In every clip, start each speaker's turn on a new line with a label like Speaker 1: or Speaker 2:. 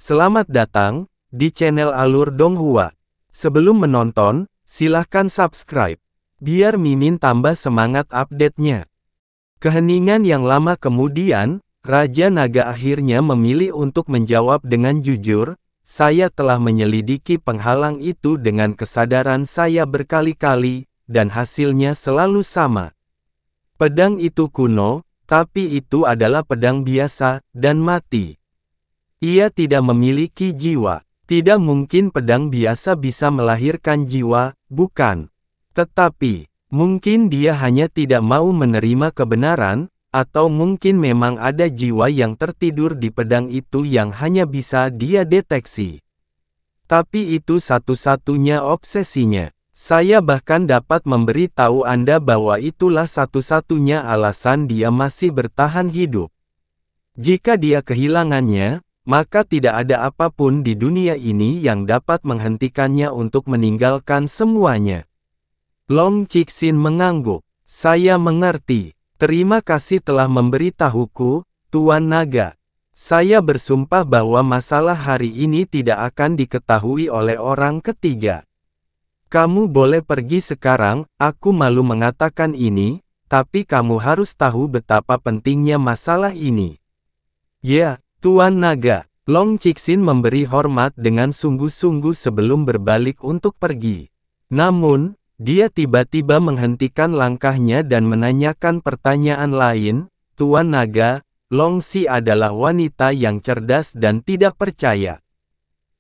Speaker 1: Selamat datang di channel Alur Donghua. Sebelum menonton, silahkan subscribe, biar Mimin tambah semangat update-nya. Keheningan yang lama kemudian, Raja Naga akhirnya memilih untuk menjawab dengan jujur, "Saya telah menyelidiki penghalang itu dengan kesadaran saya berkali-kali, dan hasilnya selalu sama. Pedang itu kuno, tapi itu adalah pedang biasa, dan mati. Ia tidak memiliki jiwa. Tidak mungkin pedang biasa bisa melahirkan jiwa, bukan? Tetapi, mungkin dia hanya tidak mau menerima kebenaran, atau mungkin memang ada jiwa yang tertidur di pedang itu yang hanya bisa dia deteksi. Tapi itu satu-satunya obsesinya. Saya bahkan dapat memberitahu Anda bahwa itulah satu-satunya alasan dia masih bertahan hidup. Jika dia kehilangannya, maka tidak ada apapun di dunia ini yang dapat menghentikannya untuk meninggalkan semuanya." Long Cixin mengangguk. "Saya mengerti. Terima kasih telah memberitahuku, Tuan Naga. Saya bersumpah bahwa masalah hari ini tidak akan diketahui oleh orang ketiga. Kamu boleh pergi sekarang, aku malu mengatakan ini, tapi kamu harus tahu betapa pentingnya masalah ini." "Ya, Tuan Naga." Long Cixin memberi hormat dengan sungguh-sungguh sebelum berbalik untuk pergi. Namun, dia tiba-tiba menghentikan langkahnya dan menanyakan pertanyaan lain, "Tuan Naga, Long Si adalah wanita yang cerdas dan tidak percaya.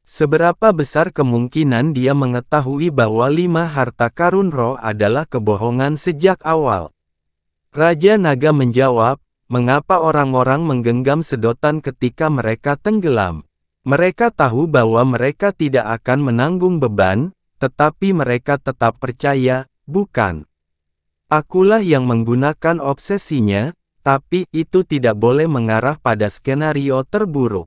Speaker 1: Seberapa besar kemungkinan dia mengetahui bahwa 5 harta karun roh adalah kebohongan sejak awal?" Raja Naga menjawab, "Mengapa orang-orang menggenggam sedotan ketika mereka tenggelam? Mereka tahu bahwa mereka tidak akan menanggung beban, tetapi mereka tetap percaya, bukan? Akulah yang menggunakan obsesinya, tapi itu tidak boleh mengarah pada skenario terburuk."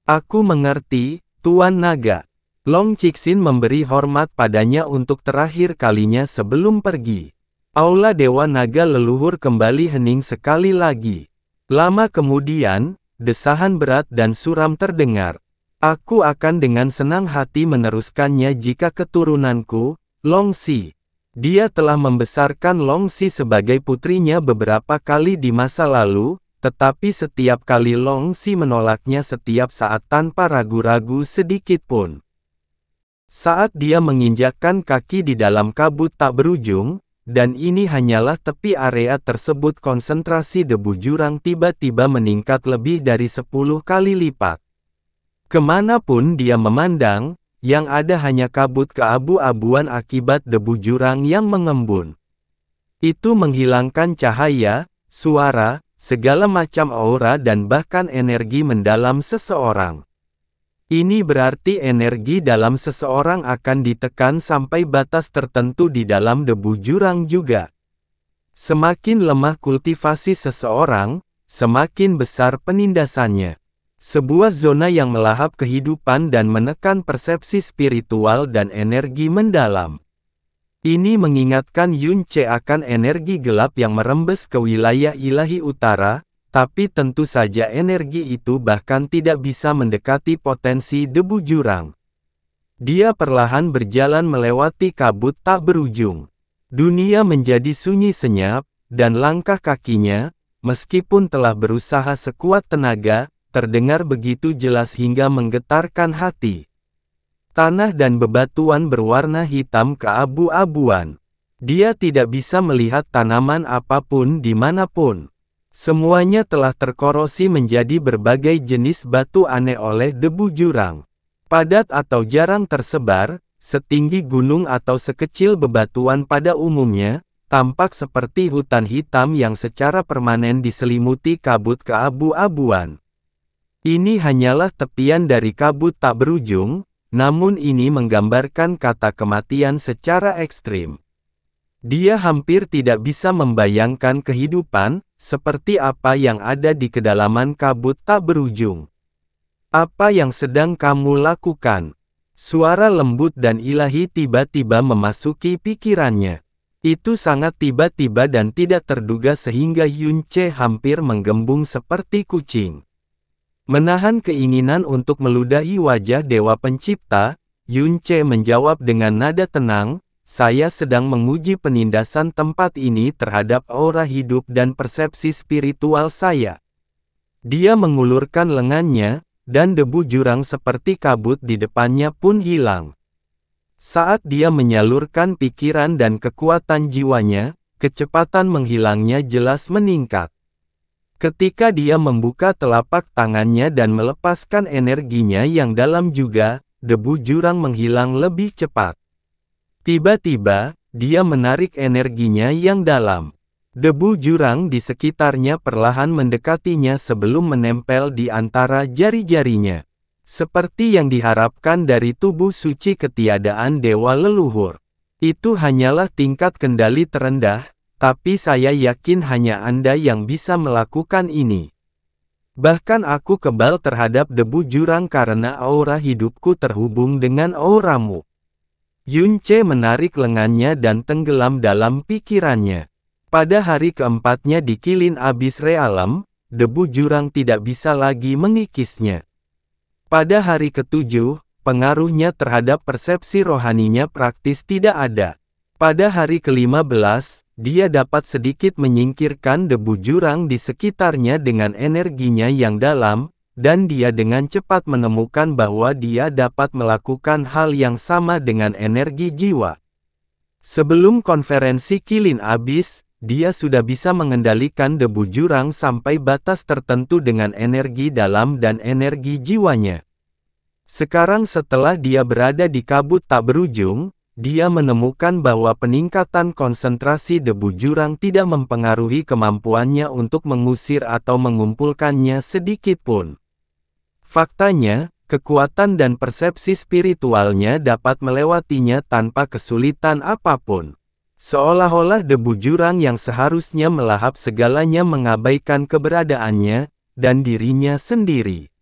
Speaker 1: "Aku mengerti, Tuan Naga." Long Cixin memberi hormat padanya untuk terakhir kalinya sebelum pergi. Aula Dewa Naga leluhur kembali hening sekali lagi. Lama kemudian, desahan berat dan suram terdengar. "Aku akan dengan senang hati meneruskannya jika keturunanku, Long Si." Dia telah membesarkan Long Si sebagai putrinya beberapa kali di masa lalu, tetapi setiap kali Long Si menolaknya setiap saat tanpa ragu-ragu sedikit pun. Saat dia menginjakkan kaki di dalam kabut tak berujung, dan ini hanyalah tepi area tersebut, konsentrasi debu jurang tiba-tiba meningkat lebih dari 10 kali lipat. Kemanapun dia memandang, yang ada hanya kabut keabu-abuan akibat debu jurang yang mengembun. Itu menghilangkan cahaya, suara, segala macam aura dan bahkan energi mendalam seseorang. Ini berarti energi dalam seseorang akan ditekan sampai batas tertentu di dalam debu jurang juga. Semakin lemah kultivasi seseorang, semakin besar penindasannya. Sebuah zona yang melahap kehidupan dan menekan persepsi spiritual dan energi mendalam. Ini mengingatkan Yun Ce akan energi gelap yang merembes ke wilayah ilahi utara, tapi tentu saja energi itu bahkan tidak bisa mendekati potensi debu jurang. Dia perlahan berjalan melewati kabut tak berujung. Dunia menjadi sunyi senyap, dan langkah kakinya, meskipun telah berusaha sekuat tenaga, terdengar begitu jelas hingga menggetarkan hati. Tanah dan bebatuan berwarna hitam keabu-abuan. Dia tidak bisa melihat tanaman apapun dimanapun. Semuanya telah terkorosi menjadi berbagai jenis batu aneh oleh debu jurang. Padat atau jarang tersebar, setinggi gunung atau sekecil bebatuan pada umumnya, tampak seperti hutan hitam yang secara permanen diselimuti kabut keabu-abuan. Ini hanyalah tepian dari kabut tak berujung, namun ini menggambarkan kata kematian secara ekstrim. Dia hampir tidak bisa membayangkan kehidupan seperti apa yang ada di kedalaman kabut tak berujung. "Apa yang sedang kamu lakukan?" Suara lembut dan ilahi tiba-tiba memasuki pikirannya. Itu sangat tiba-tiba dan tidak terduga sehingga Yun Ce hampir menggembung seperti kucing. Menahan keinginan untuk meludahi wajah Dewa Pencipta, Yunce menjawab dengan nada tenang, "Saya sedang menguji penindasan tempat ini terhadap aura hidup dan persepsi spiritual saya." Dia mengulurkan lengannya, dan debu jurang seperti kabut di depannya pun hilang. Saat dia menyalurkan pikiran dan kekuatan jiwanya, kecepatan menghilangnya jelas meningkat. Ketika dia membuka telapak tangannya dan melepaskan energinya yang dalam juga, debu jurang menghilang lebih cepat. Tiba-tiba, dia menarik energinya yang dalam. Debu jurang di sekitarnya perlahan mendekatinya sebelum menempel di antara jari-jarinya. Seperti yang diharapkan dari tubuh suci ketiadaan dewa leluhur. Itu hanyalah tingkat kendali terendah, tapi saya yakin hanya Anda yang bisa melakukan ini. Bahkan aku kebal terhadap debu jurang karena aura hidupku terhubung dengan auramu. Yunce menarik lengannya dan tenggelam dalam pikirannya. Pada hari keempatnya di Kilin Abis Realem, debu jurang tidak bisa lagi mengikisnya. Pada hari ketujuh, pengaruhnya terhadap persepsi rohaninya praktis tidak ada. Pada hari ke-15, dia dapat sedikit menyingkirkan debu jurang di sekitarnya dengan energinya yang dalam, dan dia dengan cepat menemukan bahwa dia dapat melakukan hal yang sama dengan energi jiwa. Sebelum konferensi Kilin Abis, dia sudah bisa mengendalikan debu jurang sampai batas tertentu dengan energi dalam dan energi jiwanya. Sekarang setelah dia berada di kabut tak berujung, dia menemukan bahwa peningkatan konsentrasi debu jurang tidak mempengaruhi kemampuannya untuk mengusir atau mengumpulkannya sedikit pun. Faktanya, kekuatan dan persepsi spiritualnya dapat melewatinya tanpa kesulitan apapun. Seolah-olah debu jurang yang seharusnya melahap segalanya mengabaikan keberadaannya, dan dirinya sendiri.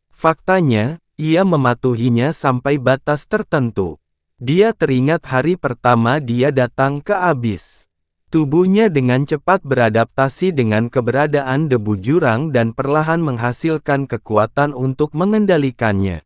Speaker 1: Faktanya, ia mematuhinya sampai batas tertentu. Dia teringat hari pertama dia datang ke Abis. Tubuhnya dengan cepat beradaptasi dengan keberadaan debu jurang dan perlahan menghasilkan kekuatan untuk mengendalikannya.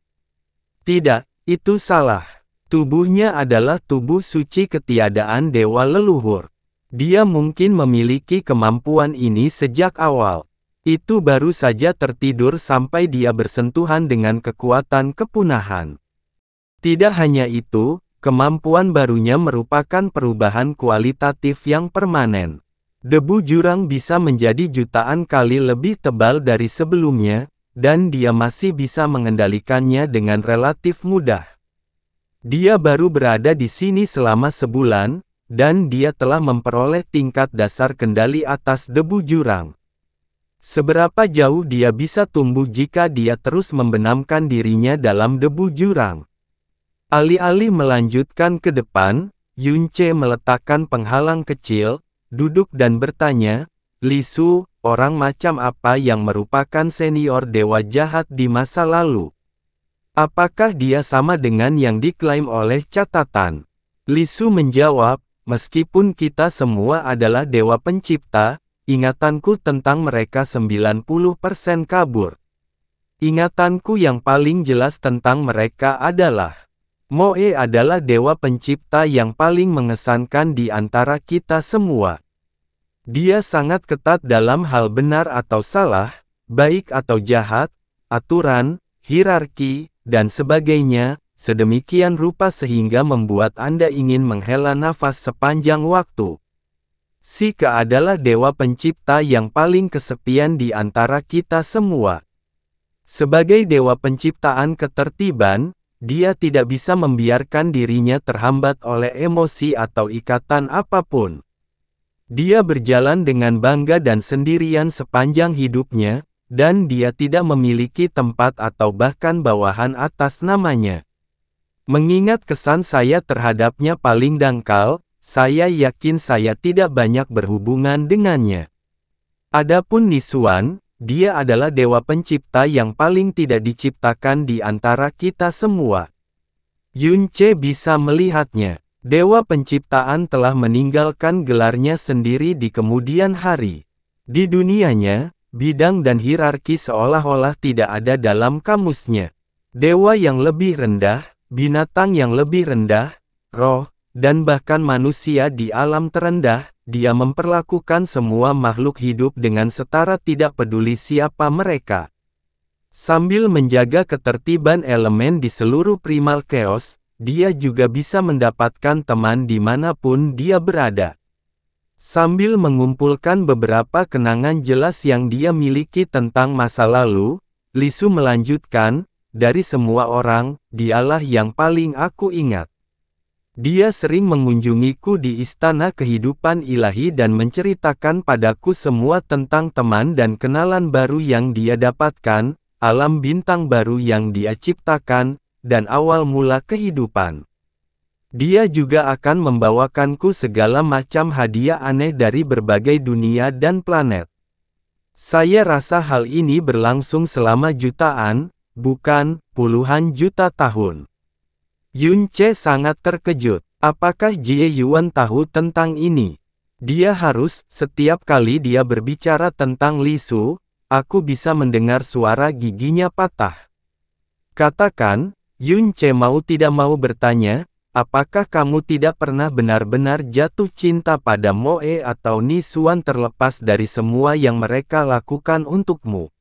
Speaker 1: Tidak, itu salah. Tubuhnya adalah tubuh suci ketiadaan dewa leluhur. Dia mungkin memiliki kemampuan ini sejak awal. Itu baru saja tertidur sampai dia bersentuhan dengan kekuatan kepunahan. Tidak hanya itu, kemampuan barunya merupakan perubahan kualitatif yang permanen. Debu jurang bisa menjadi jutaan kali lebih tebal dari sebelumnya, dan dia masih bisa mengendalikannya dengan relatif mudah. Dia baru berada di sini selama sebulan, dan dia telah memperoleh tingkat dasar kendali atas debu jurang. Seberapa jauh dia bisa tumbuh jika dia terus membenamkan dirinya dalam debu jurang? Alih-alih melanjutkan ke depan, Yunce meletakkan penghalang kecil, duduk dan bertanya, "Li Su, orang macam apa yang merupakan senior dewa jahat di masa lalu? Apakah dia sama dengan yang diklaim oleh catatan?" Li Su menjawab, "Meskipun kita semua adalah dewa pencipta, ingatanku tentang mereka 90% kabur. Ingatanku yang paling jelas tentang mereka adalah Moe adalah dewa pencipta yang paling mengesankan di antara kita semua. Dia sangat ketat dalam hal benar atau salah, baik atau jahat, aturan, hierarki, dan sebagainya, sedemikian rupa sehingga membuat Anda ingin menghela nafas sepanjang waktu. Sika adalah dewa pencipta yang paling kesepian di antara kita semua. Sebagai dewa penciptaan ketertiban, dia tidak bisa membiarkan dirinya terhambat oleh emosi atau ikatan apapun. Dia berjalan dengan bangga dan sendirian sepanjang hidupnya, dan dia tidak memiliki tempat atau bahkan bawahan atas namanya. Mengingat kesan saya terhadapnya paling dangkal, saya yakin saya tidak banyak berhubungan dengannya. Adapun Nisuan, dia adalah dewa pencipta yang paling tidak diciptakan di antara kita semua. Yunce bisa melihatnya. Dewa penciptaan telah meninggalkan gelarnya sendiri di kemudian hari. Di dunianya, bidang dan hierarki seolah-olah tidak ada dalam kamusnya. Dewa yang lebih rendah, binatang yang lebih rendah, roh, dan bahkan manusia di alam terendah, dia memperlakukan semua makhluk hidup dengan setara tidak peduli siapa mereka. Sambil menjaga ketertiban elemen di seluruh primal chaos, dia juga bisa mendapatkan teman dimanapun dia berada. Sambil mengumpulkan beberapa kenangan jelas yang dia miliki tentang masa lalu, Li Su melanjutkan, dari semua orang, dialah yang paling aku ingat. Dia sering mengunjungiku di istana kehidupan ilahi dan menceritakan padaku semua tentang teman dan kenalan baru yang dia dapatkan, alam bintang baru yang dia ciptakan, dan awal mula kehidupan. Dia juga akan membawakanku segala macam hadiah aneh dari berbagai dunia dan planet. Saya rasa hal ini berlangsung selama jutaan, bukan puluhan juta tahun. Yun Ce sangat terkejut. Apakah Jie Yuan tahu tentang ini? Dia harus, setiap kali dia berbicara tentang Li Su, aku bisa mendengar suara giginya patah. Katakan, Yun Ce mau tidak mau bertanya, apakah kamu tidak pernah benar-benar jatuh cinta pada Moe atau Ni Xuan terlepas dari semua yang mereka lakukan untukmu?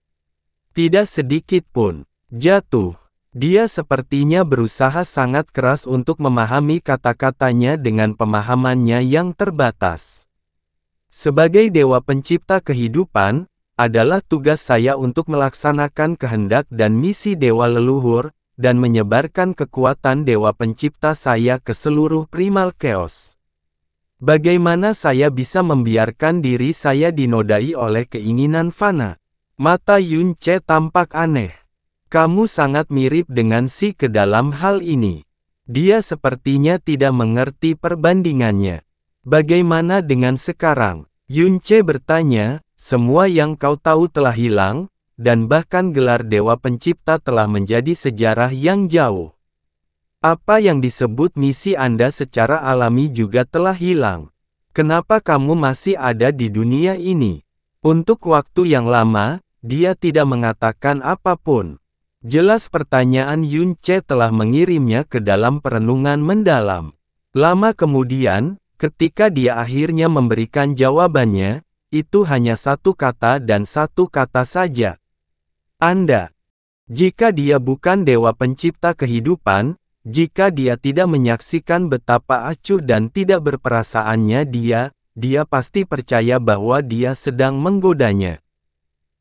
Speaker 1: Tidak sedikit pun. Jatuh. Dia sepertinya berusaha sangat keras untuk memahami kata-katanya dengan pemahamannya yang terbatas. Sebagai dewa pencipta kehidupan, adalah tugas saya untuk melaksanakan kehendak dan misi dewa leluhur, dan menyebarkan kekuatan dewa pencipta saya ke seluruh primal chaos. Bagaimana saya bisa membiarkan diri saya dinodai oleh keinginan fana? Mata Yun Ce tampak aneh. Kamu sangat mirip dengan Si ke dalam hal ini. Dia sepertinya tidak mengerti perbandingannya. Bagaimana dengan sekarang? Yun Ce bertanya, semua yang kau tahu telah hilang, dan bahkan gelar dewa pencipta telah menjadi sejarah yang jauh. Apa yang disebut misi Anda secara alami juga telah hilang. Kenapa kamu masih ada di dunia ini? Untuk waktu yang lama, dia tidak mengatakan apapun. Jelas pertanyaan Yun Ce telah mengirimnya ke dalam perenungan mendalam. Lama kemudian, ketika dia akhirnya memberikan jawabannya, itu hanya satu kata dan satu kata saja. Anda. Jika dia bukan dewa pencipta kehidupan, jika dia tidak menyaksikan betapa acuh dan tidak berperasaannya dia pasti percaya bahwa dia sedang menggodanya.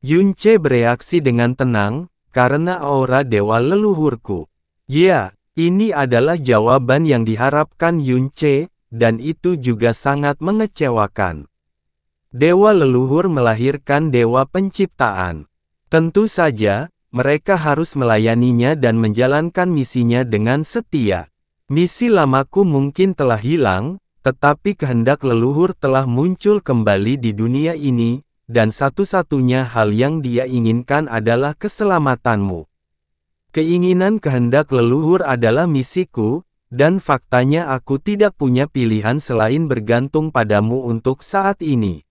Speaker 1: Yun Ce bereaksi dengan tenang, karena aura dewa leluhurku. Ya, ini adalah jawaban yang diharapkan Yun Ce, dan itu juga sangat mengecewakan. Dewa leluhur melahirkan dewa penciptaan. Tentu saja, mereka harus melayaninya dan menjalankan misinya dengan setia. Misi lamaku mungkin telah hilang, tetapi kehendak leluhur telah muncul kembali di dunia ini, dan satu-satunya hal yang dia inginkan adalah keselamatanmu. Keinginan kehendak leluhur adalah misiku, dan faktanya aku tidak punya pilihan selain bergantung padamu untuk saat ini.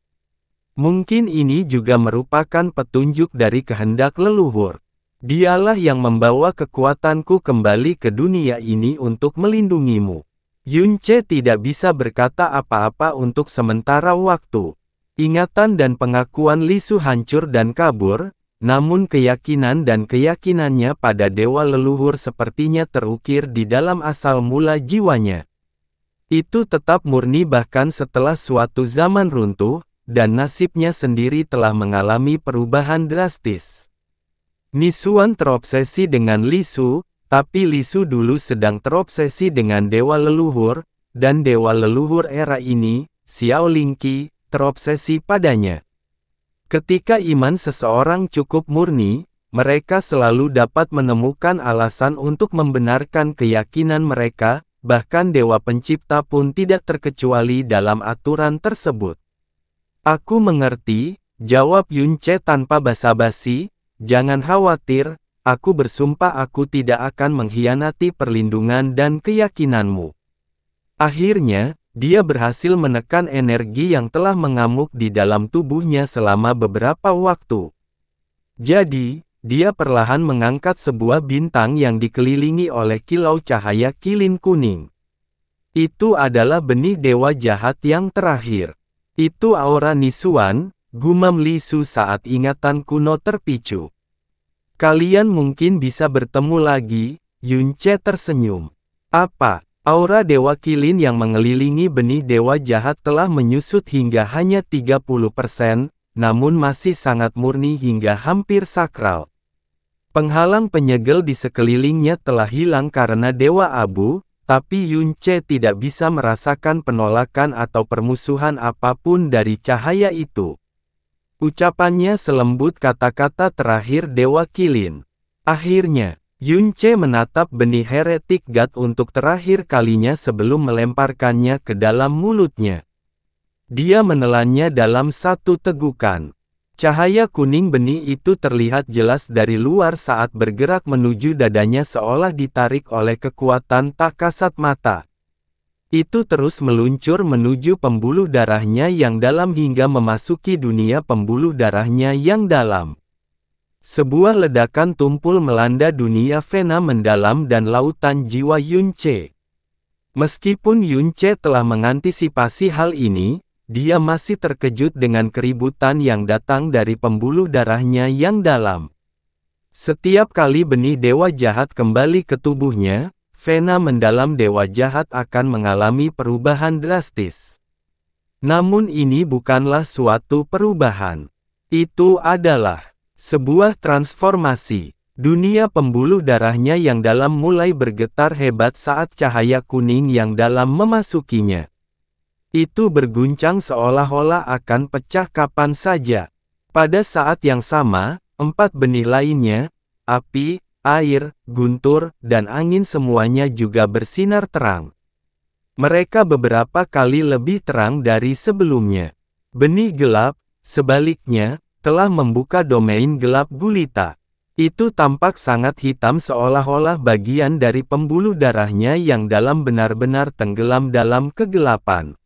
Speaker 1: Mungkin ini juga merupakan petunjuk dari kehendak leluhur. Dialah yang membawa kekuatanku kembali ke dunia ini untuk melindungimu. Yun Ce tidak bisa berkata apa-apa untuk sementara waktu. Ingatan dan pengakuan Li Su hancur dan kabur, namun keyakinan dan keyakinannya pada dewa leluhur sepertinya terukir di dalam asal mula jiwanya. Itu tetap murni bahkan setelah suatu zaman runtuh, dan nasibnya sendiri telah mengalami perubahan drastis. Ni Xuan terobsesi dengan Li Su, tapi Li Su dulu sedang terobsesi dengan dewa leluhur, dan dewa leluhur era ini, Xiao Lingqi, terobsesi padanya. Ketika iman seseorang cukup murni, mereka selalu dapat menemukan alasan untuk membenarkan keyakinan mereka, bahkan dewa pencipta pun tidak terkecuali dalam aturan tersebut. Aku mengerti, jawab Yun Ce tanpa basa-basi, jangan khawatir, aku bersumpah aku tidak akan mengkhianati perlindungan dan keyakinanmu. Akhirnya, dia berhasil menekan energi yang telah mengamuk di dalam tubuhnya selama beberapa waktu. Jadi, dia perlahan mengangkat sebuah bintang yang dikelilingi oleh kilau cahaya kilin kuning. Itu adalah benih dewa jahat yang terakhir. Itu aura Nisuan, gumam Li Su saat ingatan kuno terpicu. Kalian mungkin bisa bertemu lagi, Yunce tersenyum. Apa? Aura dewa kilin yang mengelilingi benih dewa jahat telah menyusut hingga hanya 30%, namun masih sangat murni hingga hampir sakral. Penghalang penyegel di sekelilingnya telah hilang karena dewa abu, tapi Yunce tidak bisa merasakan penolakan atau permusuhan apapun dari cahaya itu. Ucapannya selembut kata-kata terakhir dewa kilin. Akhirnya, Yunce menatap benih heretik God untuk terakhir kalinya sebelum melemparkannya ke dalam mulutnya. Dia menelannya dalam satu tegukan. Cahaya kuning benih itu terlihat jelas dari luar saat bergerak menuju dadanya seolah ditarik oleh kekuatan tak kasat mata. Itu terus meluncur menuju pembuluh darahnya yang dalam hingga memasuki dunia pembuluh darahnya yang dalam. Sebuah ledakan tumpul melanda dunia vena mendalam dan lautan jiwa Yunce. Meskipun Yunce telah mengantisipasi hal ini, dia masih terkejut dengan keributan yang datang dari pembuluh darahnya yang dalam. Setiap kali benih dewa jahat kembali ke tubuhnya, vena mendalam dewa jahat akan mengalami perubahan drastis. Namun ini bukanlah suatu perubahan. Itu adalah sebuah transformasi. Dunia pembuluh darahnya yang dalam mulai bergetar hebat saat cahaya kuning yang dalam memasukinya. Itu berguncang seolah-olah akan pecah kapan saja. Pada saat yang sama, 4 benih lainnya, api, air, guntur, dan angin semuanya juga bersinar terang. Mereka beberapa kali lebih terang dari sebelumnya. Benih gelap, sebaliknya, telah membuka domain gelap gulita. Itu tampak sangat hitam seolah-olah bagian dari pembuluh darahnya yang dalam benar-benar tenggelam dalam kegelapan.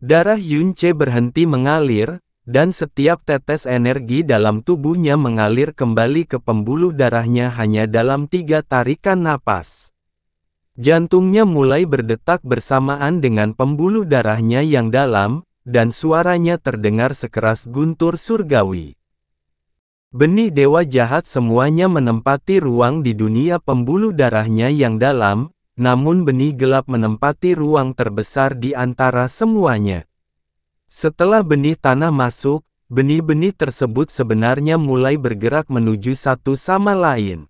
Speaker 1: Darah Yunce berhenti mengalir, dan setiap tetes energi dalam tubuhnya mengalir kembali ke pembuluh darahnya hanya dalam 3 tarikan napas. Jantungnya mulai berdetak bersamaan dengan pembuluh darahnya yang dalam, dan suaranya terdengar sekeras guntur surgawi. Benih dewa jahat semuanya menempati ruang di dunia pembuluh darahnya yang dalam, namun benih gelap menempati ruang terbesar di antara semuanya. Setelah benih tanah masuk, benih-benih tersebut sebenarnya mulai bergerak menuju satu sama lain.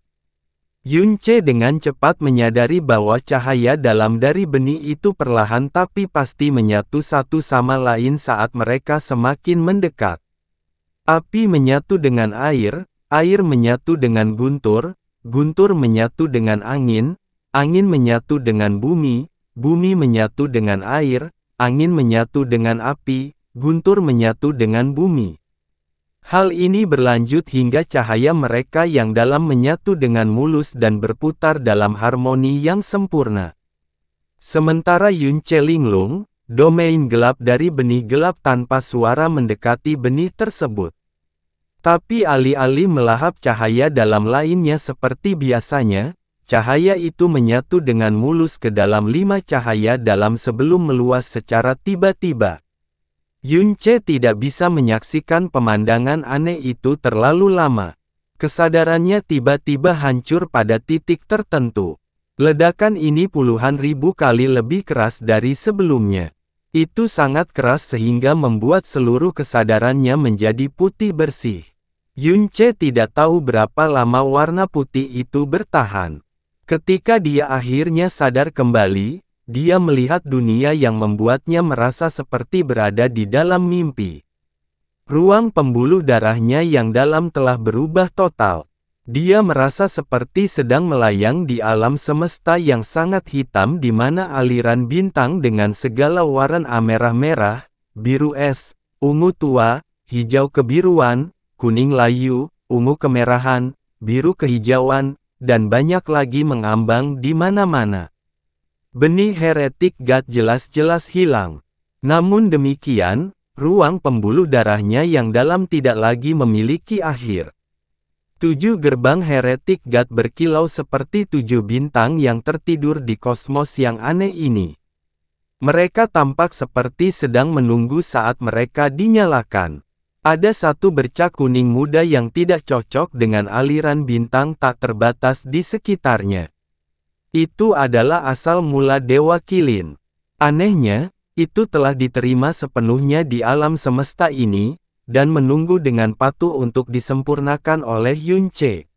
Speaker 1: Yunce dengan cepat menyadari bahwa cahaya dalam dari benih itu perlahan tapi pasti menyatu satu sama lain saat mereka semakin mendekat. Api menyatu dengan air, air menyatu dengan guntur, guntur menyatu dengan angin, angin menyatu dengan bumi, bumi menyatu dengan air, angin menyatu dengan api, guntur menyatu dengan bumi. Hal ini berlanjut hingga cahaya mereka yang dalam menyatu dengan mulus dan berputar dalam harmoni yang sempurna. Sementara Yunce linglung, domain gelap dari benih gelap tanpa suara mendekati benih tersebut. Tapi alih-alih melahap cahaya dalam lainnya seperti biasanya, cahaya itu menyatu dengan mulus ke dalam 5 cahaya dalam sebelum meluas secara tiba-tiba. Yunce tidak bisa menyaksikan pemandangan aneh itu terlalu lama. Kesadarannya tiba-tiba hancur pada titik tertentu. Ledakan ini puluhan ribu kali lebih keras dari sebelumnya. Itu sangat keras sehingga membuat seluruh kesadarannya menjadi putih bersih. Yunce tidak tahu berapa lama warna putih itu bertahan. Ketika dia akhirnya sadar kembali, dia melihat dunia yang membuatnya merasa seperti berada di dalam mimpi. Ruang pembuluh darahnya yang dalam telah berubah total. Dia merasa seperti sedang melayang di alam semesta yang sangat hitam di mana aliran bintang dengan segala warna merah-merah, biru es, ungu tua, hijau kebiruan, kuning layu, ungu kemerahan, biru kehijauan, dan banyak lagi mengambang di mana-mana. Benih heretik God jelas-jelas hilang. Namun demikian, ruang pembuluh darahnya yang dalam tidak lagi memiliki akhir. 7 gerbang heretik God berkilau seperti 7 bintang yang tertidur di kosmos yang aneh ini. Mereka tampak seperti sedang menunggu saat mereka dinyalakan. Ada satu bercak kuning muda yang tidak cocok dengan aliran bintang tak terbatas di sekitarnya. Itu adalah asal mula Dewa Qilin. Anehnya, itu telah diterima sepenuhnya di alam semesta ini, dan menunggu dengan patuh untuk disempurnakan oleh Yunce.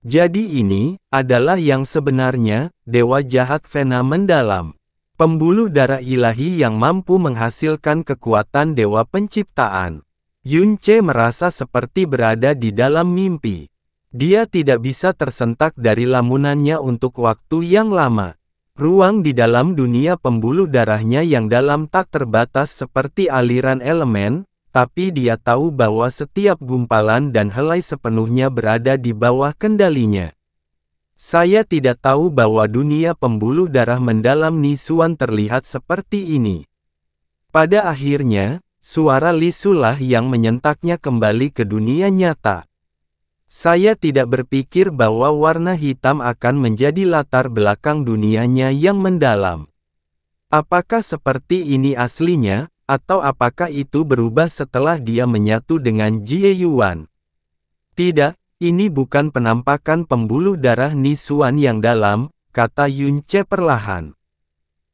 Speaker 1: Jadi ini adalah yang sebenarnya, Dewa Jahat Vena mendalam. Pembuluh darah ilahi yang mampu menghasilkan kekuatan Dewa Penciptaan. Yunce merasa seperti berada di dalam mimpi. Dia tidak bisa tersentak dari lamunannya untuk waktu yang lama. Ruang di dalam dunia pembuluh darahnya yang dalam tak terbatas seperti aliran elemen, tapi dia tahu bahwa setiap gumpalan dan helai sepenuhnya berada di bawah kendalinya. Saya tidak tahu bahwa dunia pembuluh darah mendalam Nisuan terlihat seperti ini. Pada akhirnya, suara Lisulah yang menyentaknya kembali ke dunia nyata. Saya tidak berpikir bahwa warna hitam akan menjadi latar belakang dunianya yang mendalam. Apakah seperti ini aslinya, atau apakah itu berubah setelah dia menyatu dengan Jie Yuan? Tidak. Ini bukan penampakan pembuluh darah Nisuan yang dalam, kata Yunce perlahan.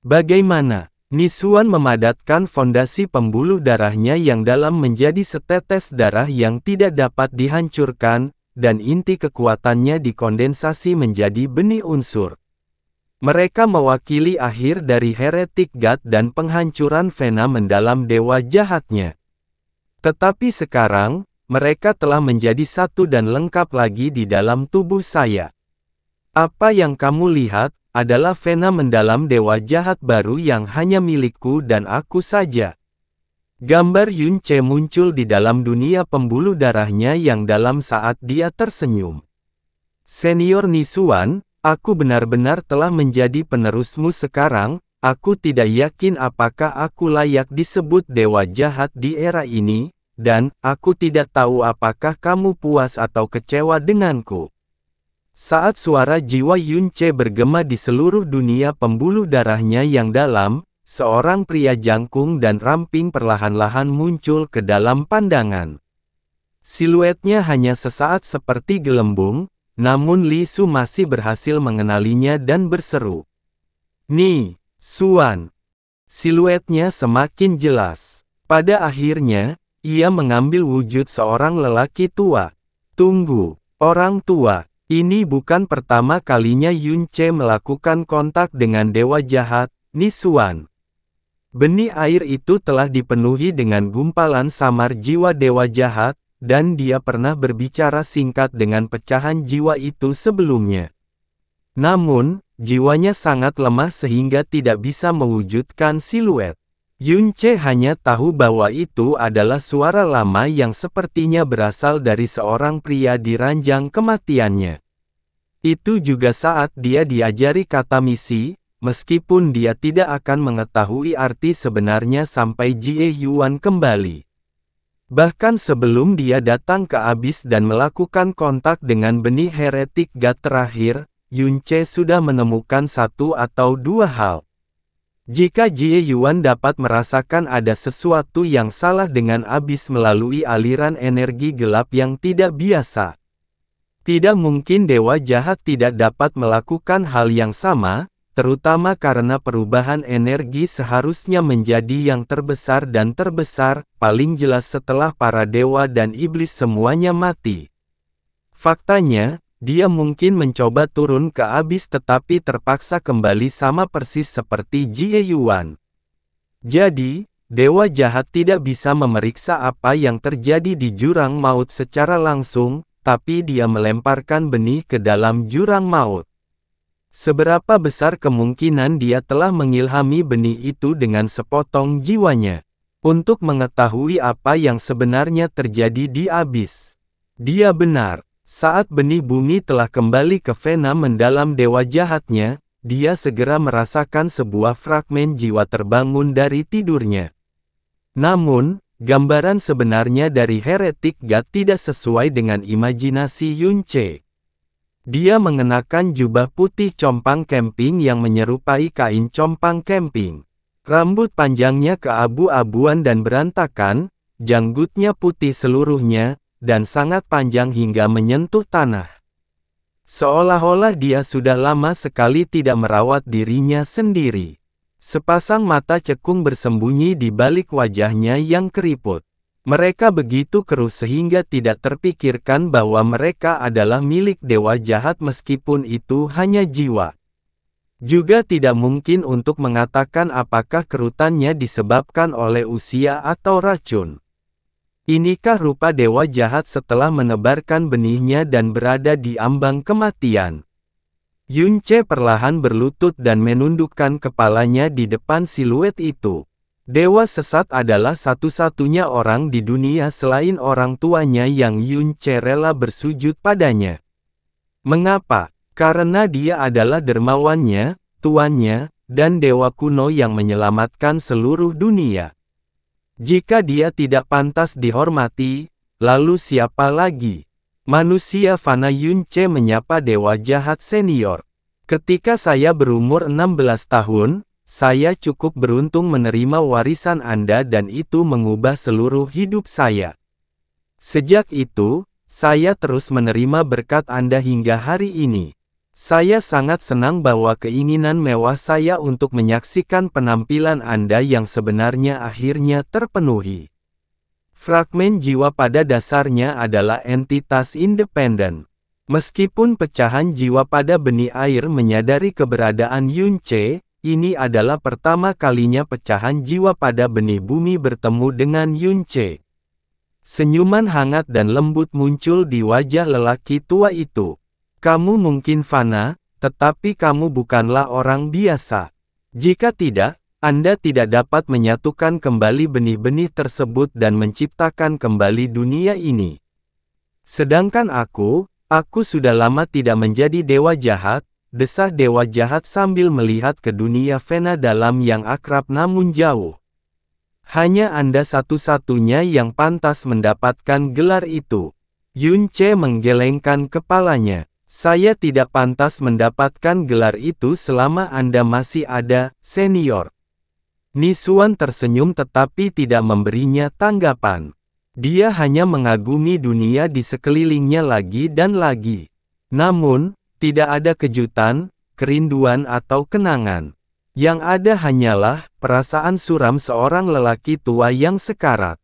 Speaker 1: Bagaimana? Nisuan memadatkan fondasi pembuluh darahnya yang dalam menjadi setetes darah yang tidak dapat dihancurkan, dan inti kekuatannya dikondensasi menjadi benih unsur. Mereka mewakili akhir dari heretik God dan penghancuran Vena mendalam dewa jahatnya. Tetapi sekarang, mereka telah menjadi satu dan lengkap lagi di dalam tubuh saya. Apa yang kamu lihat, adalah Vena mendalam dewa jahat baru yang hanya milikku dan aku saja. Gambar Yunce muncul di dalam dunia pembuluh darahnya yang dalam saat dia tersenyum. Senior Nisuan, aku benar-benar telah menjadi penerusmu sekarang, aku tidak yakin apakah aku layak disebut dewa jahat di era ini. Dan, aku tidak tahu apakah kamu puas atau kecewa denganku. Saat suara jiwa Yunce bergema di seluruh dunia pembuluh darahnya yang dalam, seorang pria jangkung dan ramping perlahan-lahan muncul ke dalam pandangan. Siluetnya hanya sesaat seperti gelembung, namun Li Su masih berhasil mengenalinya dan berseru. Ni, Suan. Siluetnya semakin jelas. Pada akhirnya, ia mengambil wujud seorang lelaki tua. Tunggu, orang tua. Ini bukan pertama kalinya Yunce melakukan kontak dengan dewa jahat, Nisuan. Benih air itu telah dipenuhi dengan gumpalan samar jiwa dewa jahat, dan dia pernah berbicara singkat dengan pecahan jiwa itu sebelumnya. Namun, jiwanya sangat lemah sehingga tidak bisa mewujudkan siluet. Yunce hanya tahu bahwa itu adalah suara lama yang sepertinya berasal dari seorang pria di ranjang kematiannya. Itu juga saat dia diajari kata misi, meskipun dia tidak akan mengetahui arti sebenarnya sampai Jie Yuan kembali. Bahkan sebelum dia datang ke Abyss dan melakukan kontak dengan benih heretik God terakhir, Yunce sudah menemukan satu atau dua hal. Jika Jie Yuan dapat merasakan ada sesuatu yang salah dengan Abyss melalui aliran energi gelap yang tidak biasa, tidak mungkin dewa jahat tidak dapat melakukan hal yang sama, terutama karena perubahan energi seharusnya menjadi yang terbesar dan terbesar, paling jelas setelah para dewa dan iblis semuanya mati. Faktanya, dia mungkin mencoba turun ke Abyss tetapi terpaksa kembali sama persis seperti Jie Yuan. Jadi, dewa jahat tidak bisa memeriksa apa yang terjadi di jurang maut secara langsung, tapi dia melemparkan benih ke dalam jurang maut. Seberapa besar kemungkinan dia telah mengilhami benih itu dengan sepotong jiwanya, untuk mengetahui apa yang sebenarnya terjadi di Abyss. Dia benar. Saat benih bumi telah kembali ke Vena mendalam dewa jahatnya, dia segera merasakan sebuah fragmen jiwa terbangun dari tidurnya. Namun, gambaran sebenarnya dari Heretic God tidak sesuai dengan imajinasi Yunce. Dia mengenakan jubah putih compang camping yang menyerupai kain compang camping. Rambut panjangnya keabu-abuan dan berantakan, janggutnya putih seluruhnya, dan sangat panjang hingga menyentuh tanah. Seolah-olah dia sudah lama sekali tidak merawat dirinya sendiri. Sepasang mata cekung bersembunyi di balik wajahnya yang keriput. Mereka begitu keruh sehingga tidak terpikirkan bahwa mereka adalah milik dewa jahat meskipun itu hanya jiwa. Juga tidak mungkin untuk mengatakan apakah kerutannya disebabkan oleh usia atau racun. Inikah rupa dewa jahat setelah menebarkan benihnya dan berada di ambang kematian? Yunce perlahan berlutut dan menundukkan kepalanya di depan siluet itu. Dewa sesat adalah satu-satunya orang di dunia selain orang tuanya yang Yunce rela bersujud padanya. Mengapa? Karena dia adalah dermawannya, tuannya, dan dewa kuno yang menyelamatkan seluruh dunia. Jika dia tidak pantas dihormati, lalu siapa lagi? Manusia fana. Yunce menyapa dewa jahat senior. Ketika saya berumur 16 tahun, saya cukup beruntung menerima warisan Anda dan itu mengubah seluruh hidup saya. Sejak itu, saya terus menerima berkat Anda hingga hari ini. Saya sangat senang bahwa keinginan mewah saya untuk menyaksikan penampilan Anda yang sebenarnya akhirnya terpenuhi. Fragmen jiwa pada dasarnya adalah entitas independen. Meskipun pecahan jiwa pada benih air menyadari keberadaan Yunce, ini adalah pertama kalinya pecahan jiwa pada benih bumi bertemu dengan Yunce. Senyuman hangat dan lembut muncul di wajah lelaki tua itu. Kamu mungkin fana, tetapi kamu bukanlah orang biasa. Jika tidak, Anda tidak dapat menyatukan kembali benih-benih tersebut dan menciptakan kembali dunia ini. Sedangkan aku sudah lama tidak menjadi dewa jahat, desah dewa jahat sambil melihat ke dunia fana dalam yang akrab namun jauh. Hanya Anda satu-satunya yang pantas mendapatkan gelar itu. Yunce menggelengkan kepalanya. Saya tidak pantas mendapatkan gelar itu selama Anda masih ada, senior. Nisuan tersenyum tetapi tidak memberinya tanggapan. Dia hanya mengagumi dunia di sekelilingnya lagi dan lagi. Namun, tidak ada kejutan, kerinduan atau kenangan. Yang ada hanyalah perasaan suram seorang lelaki tua yang sekarat.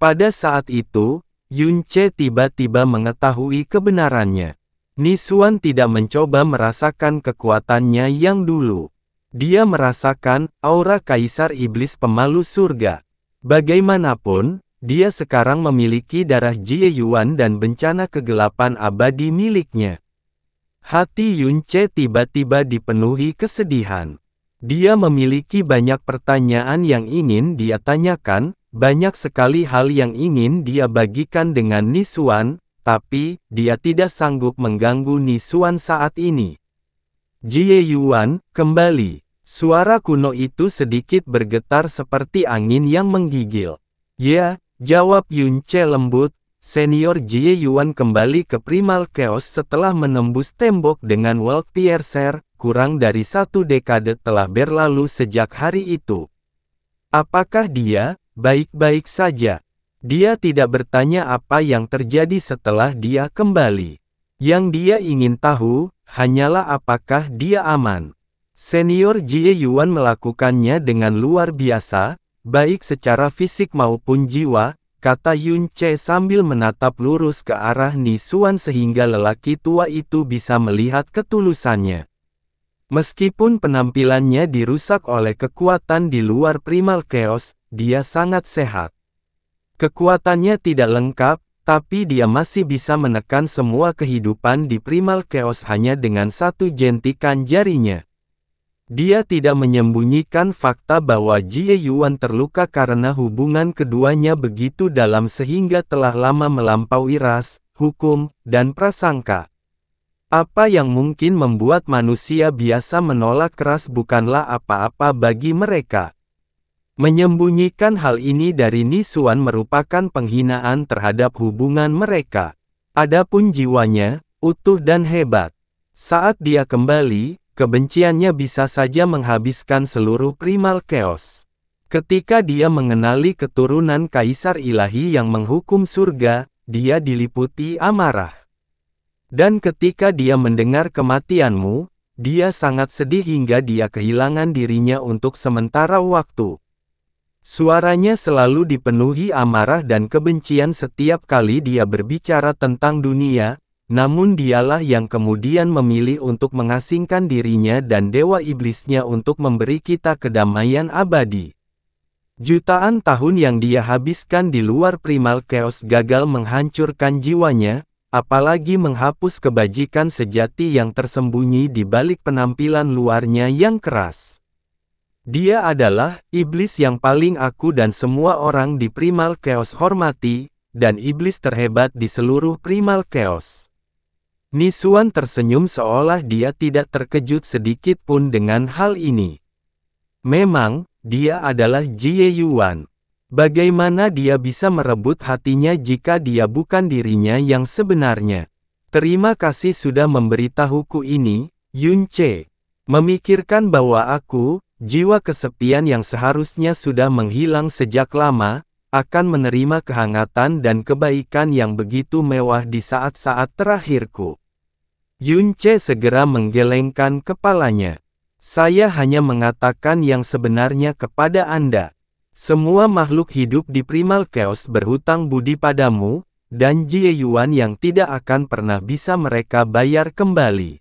Speaker 1: Pada saat itu, Yunce tiba-tiba mengetahui kebenarannya. Nisuan tidak mencoba merasakan kekuatannya yang dulu. Dia merasakan aura kaisar iblis pemalu surga. Bagaimanapun, dia sekarang memiliki darah Jie Yuan dan bencana kegelapan abadi miliknya. Hati Yunce tiba-tiba dipenuhi kesedihan. Dia memiliki banyak pertanyaan yang ingin dia tanyakan, banyak sekali hal yang ingin dia bagikan dengan Nisuan, tapi dia tidak sanggup mengganggu Nisuan saat ini. Jie Yuan, kembali. Suara kuno itu sedikit bergetar seperti angin yang menggigil. Ya, jawab Yunce lembut. Senior Jie Yuan kembali ke Primal Chaos setelah menembus tembok dengan World Piercer, kurang dari 1 dekade telah berlalu sejak hari itu. Apakah dia baik-baik saja? Dia tidak bertanya apa yang terjadi setelah dia kembali. Yang dia ingin tahu, hanyalah apakah dia aman. Senior Jie Yuan melakukannya dengan luar biasa, baik secara fisik maupun jiwa, kata Yunce sambil menatap lurus ke arah Nisuan sehingga lelaki tua itu bisa melihat ketulusannya. Meskipun penampilannya dirusak oleh kekuatan di luar Primal Chaos, dia sangat sehat. Kekuatannya tidak lengkap, tapi dia masih bisa menekan semua kehidupan di Primal Chaos hanya dengan satu jentikan jarinya. Dia tidak menyembunyikan fakta bahwa Jie Yuan terluka karena hubungan keduanya begitu dalam sehingga telah lama melampaui ras, hukum, dan prasangka. Apa yang mungkin membuat manusia biasa menolak keras bukanlah apa-apa bagi mereka. Menyembunyikan hal ini dari Nisuan merupakan penghinaan terhadap hubungan mereka. Adapun jiwanya, utuh dan hebat. Saat dia kembali, kebenciannya bisa saja menghabiskan seluruh primal chaos. Ketika dia mengenali keturunan Kaisar Ilahi yang menghukum surga, dia diliputi amarah. Dan ketika dia mendengar kematianmu, dia sangat sedih hingga dia kehilangan dirinya untuk sementara waktu. Suaranya selalu dipenuhi amarah dan kebencian setiap kali dia berbicara tentang dunia, namun dialah yang kemudian memilih untuk mengasingkan dirinya dan dewa iblisnya untuk memberi kita kedamaian abadi. Jutaan tahun yang dia habiskan di luar primal chaos gagal menghancurkan jiwanya, apalagi menghapus kebajikan sejati yang tersembunyi di balik penampilan luarnya yang keras. Dia adalah iblis yang paling aku dan semua orang di primal chaos hormati, dan iblis terhebat di seluruh primal chaos. Nisuan tersenyum seolah dia tidak terkejut sedikit pun dengan hal ini. Memang, dia adalah Jie Yuan. Bagaimana dia bisa merebut hatinya jika dia bukan dirinya yang sebenarnya? Terima kasih sudah memberitahuku ini, Yun Che. Memikirkan bahwa aku, jiwa kesepian yang seharusnya sudah menghilang sejak lama, akan menerima kehangatan dan kebaikan yang begitu mewah di saat-saat terakhirku. Yun Che segera menggelengkan kepalanya. Saya hanya mengatakan yang sebenarnya kepada Anda. Semua makhluk hidup di primal chaos berhutang budi padamu, dan Jie Yuan yang tidak akan pernah bisa mereka bayar kembali.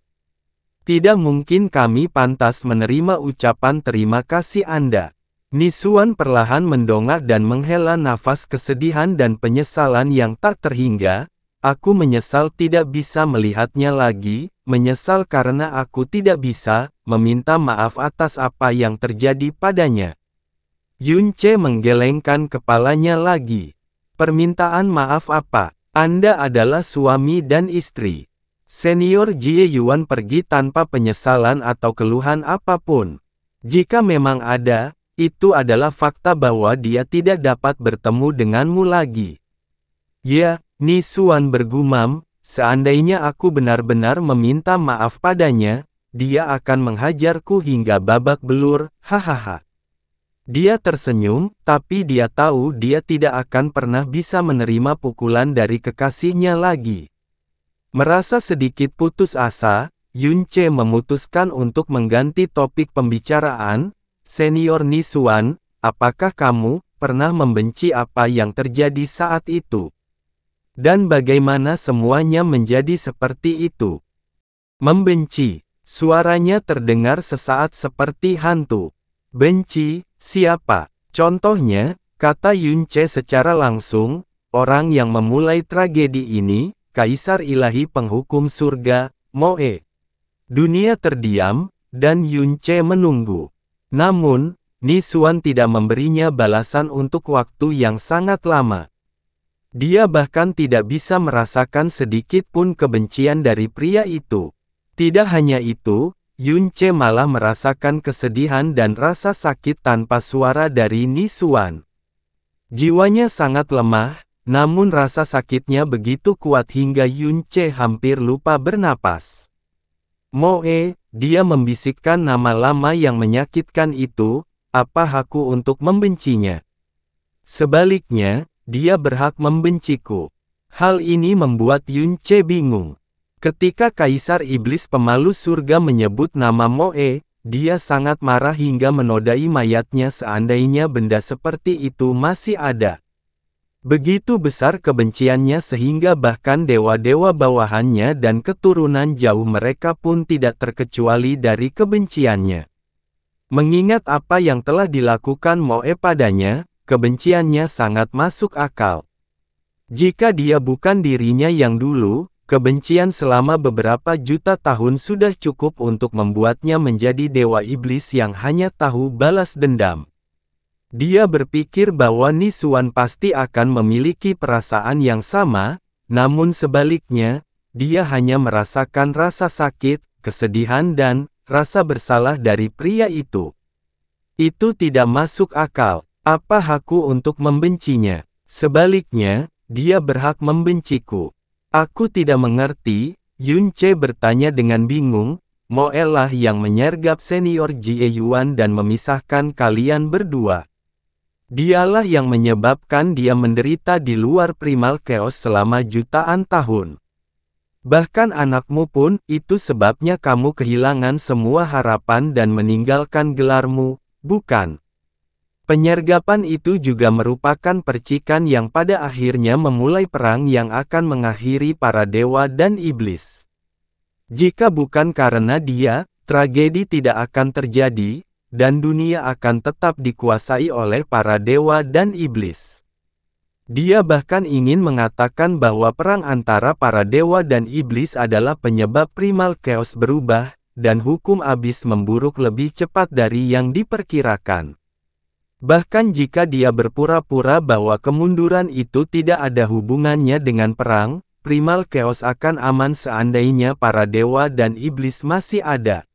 Speaker 1: Tidak mungkin kami pantas menerima ucapan terima kasih Anda. Nisuan perlahan mendongak dan menghela nafas kesedihan dan penyesalan yang tak terhingga. Aku menyesal tidak bisa melihatnya lagi, menyesal karena aku tidak bisa meminta maaf atas apa yang terjadi padanya. Yun Che menggelengkan kepalanya lagi. Permintaan maaf apa? Anda adalah suami dan istri. Senior Jie Yuan pergi tanpa penyesalan atau keluhan apapun. Jika memang ada, itu adalah fakta bahwa dia tidak dapat bertemu denganmu lagi. Ya, Nisuan bergumam, seandainya aku benar-benar meminta maaf padanya, dia akan menghajarku hingga babak belur, hahaha. Dia tersenyum, tapi dia tahu dia tidak akan pernah bisa menerima pukulan dari kekasihnya lagi. Merasa sedikit putus asa, Yun Che memutuskan untuk mengganti topik pembicaraan. Senior Nisuan, apakah kamu pernah membenci apa yang terjadi saat itu? Dan bagaimana semuanya menjadi seperti itu? Membenci. Suaranya terdengar sesaat seperti hantu. Benci, siapa? Contohnya, kata Yun Che secara langsung, orang yang memulai tragedi ini, Kaisar Ilahi Penghukum Surga, Moe. Dunia terdiam, dan Yun Che menunggu. Namun, Nisuan tidak memberinya balasan untuk waktu yang sangat lama. Dia bahkan tidak bisa merasakan sedikit pun kebencian dari pria itu. Tidak hanya itu, Yun Che malah merasakan kesedihan dan rasa sakit tanpa suara dari Nisuan. Jiwanya sangat lemah, namun rasa sakitnya begitu kuat hingga Yun Che hampir lupa bernapas. Moe, dia membisikkan nama lama yang menyakitkan itu, apa hakku untuk membencinya? Sebaliknya, dia berhak membenciku. Hal ini membuat Yun Che bingung. Ketika Kaisar Iblis Pemalu Surga menyebut nama Moe, dia sangat marah hingga menodai mayatnya seandainya benda seperti itu masih ada. Begitu besar kebenciannya sehingga bahkan dewa-dewa bawahannya dan keturunan jauh mereka pun tidak terkecuali dari kebenciannya. Mengingat apa yang telah dilakukan Moe padanya, kebenciannya sangat masuk akal. Jika dia bukan dirinya yang dulu, kebencian selama beberapa juta tahun sudah cukup untuk membuatnya menjadi dewa iblis yang hanya tahu balas dendam. Dia berpikir bahwa Nisuan pasti akan memiliki perasaan yang sama, namun sebaliknya, dia hanya merasakan rasa sakit, kesedihan dan rasa bersalah dari pria itu. Itu tidak masuk akal. Apa hakku untuk membencinya? Sebaliknya, dia berhak membenciku. Aku tidak mengerti, Yun Ce bertanya dengan bingung. Moe lah yang menyergap senior Jie Yuan dan memisahkan kalian berdua. Dialah yang menyebabkan dia menderita di luar Primal Chaos selama jutaan tahun. Bahkan anakmu pun, itu sebabnya kamu kehilangan semua harapan dan meninggalkan gelarmu, bukan? Penyergapan itu juga merupakan percikan yang pada akhirnya memulai perang yang akan mengakhiri para dewa dan iblis. Jika bukan karena dia, tragedi tidak akan terjadi, dan dunia akan tetap dikuasai oleh para dewa dan iblis. Dia bahkan ingin mengatakan bahwa perang antara para dewa dan iblis adalah penyebab Primal Chaos berubah, dan hukum abis memburuk lebih cepat dari yang diperkirakan. Bahkan jika dia berpura-pura bahwa kemunduran itu tidak ada hubungannya dengan perang, Primal Chaos akan aman seandainya para dewa dan iblis masih ada.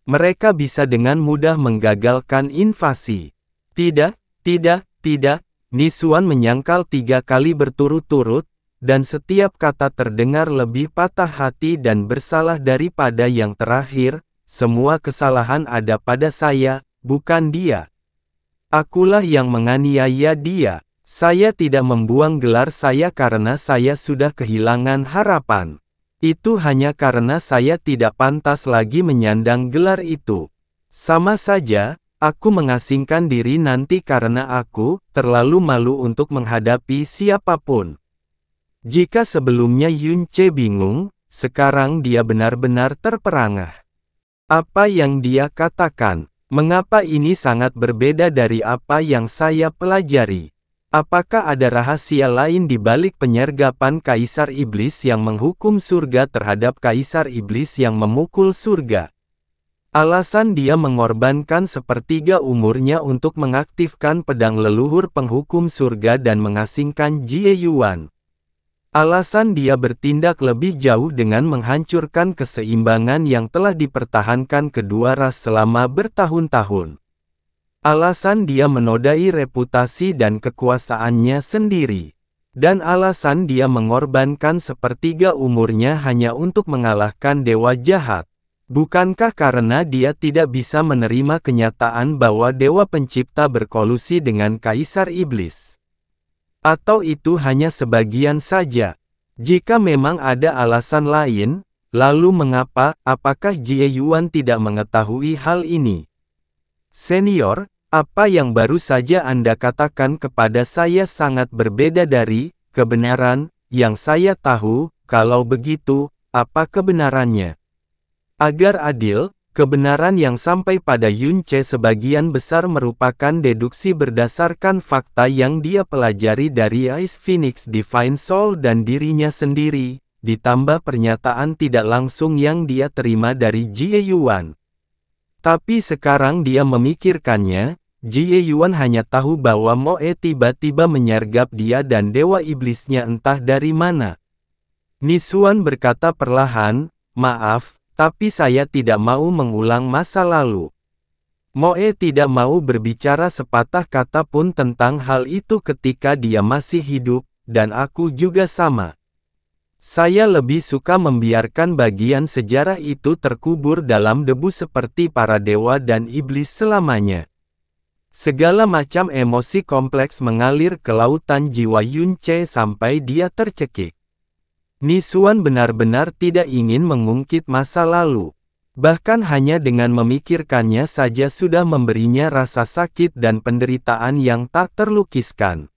Speaker 1: Mereka bisa dengan mudah menggagalkan invasi. Tidak, tidak, tidak, Nisuan menyangkal 3 kali berturut-turut, dan setiap kata terdengar lebih patah hati dan bersalah daripada yang terakhir. Semua kesalahan ada pada saya, bukan dia. Akulah yang menganiaya dia. Saya tidak membuang gelar saya karena saya sudah kehilangan harapan. Itu hanya karena saya tidak pantas lagi menyandang gelar itu. Sama saja, aku mengasingkan diri nanti karena aku terlalu malu untuk menghadapi siapapun. Jika sebelumnya Yun Ce bingung, sekarang dia benar-benar terperangah. Apa yang dia katakan? Mengapa ini sangat berbeda dari apa yang saya pelajari? Apakah ada rahasia lain di balik penyergapan Kaisar Iblis yang menghukum surga terhadap Kaisar Iblis yang memukul surga? Alasan dia mengorbankan sepertiga umurnya untuk mengaktifkan pedang leluhur penghukum surga dan mengasingkan Jie Yuan. Alasan dia bertindak lebih jauh dengan menghancurkan keseimbangan yang telah dipertahankan kedua ras selama bertahun-tahun. Alasan dia menodai reputasi dan kekuasaannya sendiri. Dan alasan dia mengorbankan sepertiga umurnya hanya untuk mengalahkan dewa jahat. Bukankah karena dia tidak bisa menerima kenyataan bahwa dewa pencipta berkolusi dengan Kaisar Iblis? Atau itu hanya sebagian saja? Jika memang ada alasan lain, lalu mengapa, apakah Jie Yuan tidak mengetahui hal ini? Senior, apa yang baru saja Anda katakan kepada saya sangat berbeda dari kebenaran yang saya tahu. Kalau begitu, apa kebenarannya? Agar adil, kebenaran yang sampai pada Yun Ce sebagian besar merupakan deduksi berdasarkan fakta yang dia pelajari dari Ice Phoenix Divine Soul dan dirinya sendiri, ditambah pernyataan tidak langsung yang dia terima dari Jie Yuan. Tapi sekarang dia memikirkannya, Jie Yuan hanya tahu bahwa Moe tiba-tiba menyergap dia dan dewa iblisnya entah dari mana. Nisuan berkata perlahan, "Maaf, tapi saya tidak mau mengulang masa lalu." Moe tidak mau berbicara sepatah kata pun tentang hal itu ketika dia masih hidup, dan aku juga sama. Saya lebih suka membiarkan bagian sejarah itu terkubur dalam debu seperti para dewa dan iblis selamanya. Segala macam emosi kompleks mengalir ke lautan jiwa Yun Ce sampai dia tercekik. Nisuan benar-benar tidak ingin mengungkit masa lalu. Bahkan hanya dengan memikirkannya saja sudah memberinya rasa sakit dan penderitaan yang tak terlukiskan.